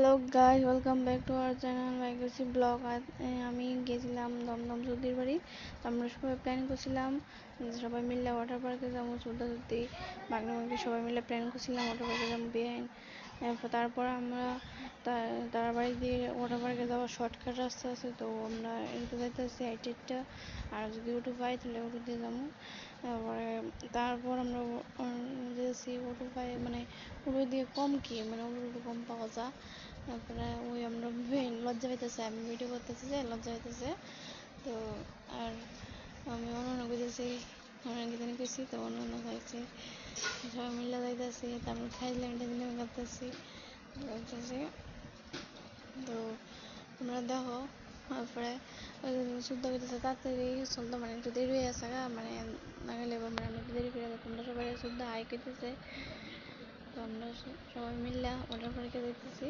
Hello guys, welcome back to our channel ভাইগসি vlog. আমি গেছিলাম দমদম সর্দির বাড়ি। আমরা সবাই প্ল্যান করছিলাম সবাই মিলে ওয়াটার পার্কে যাবো। সর্দি বাগনাবাগি সবাই মিলে প্ল্যান করছিলাম ওয়াটার পার্কে যাবো বিহাইন। তারপর আমরা তার বাড়ি দিয়ে ওয়াটার পার্কে যাওয়ার শর্টকাট রাস্তা আছে, তো আমরা এদিকে যাইতেছি আইটেটটা। আর যদি অটো পাই তাহলে অটো দিয়ে যাবো। তারপর আমরা যেছি অটো পাই, মানে অটো দিয়ে কম কি, মানে অটো কম পাওয়া যায়। তারপরে ওই আমরা লজ্জা পাইতেছে, আমি ভিডিও করতেছি যে লজ্জা পাইতেছে। তো আর আমি অন্য বুঝেছি অনেক দিন গেছি, তো অন্য খাইছি, সবাই মিলে যাইতেছি। তারপর খাইলাম করতেছি। তো তোমরা দেখো। তারপরে শুদ্ধ হইতেছে তাড়াতাড়ি চলতো, মানে একটু দেরি হয়ে আসে, মানে না গেলে মানে আমরা একটু দেরি করে তোমরা সবাই শুদ্ধ হাই করতেছে। তো আমরা সবাই মিলে ওয়াটার পার্কে যাইতেছি।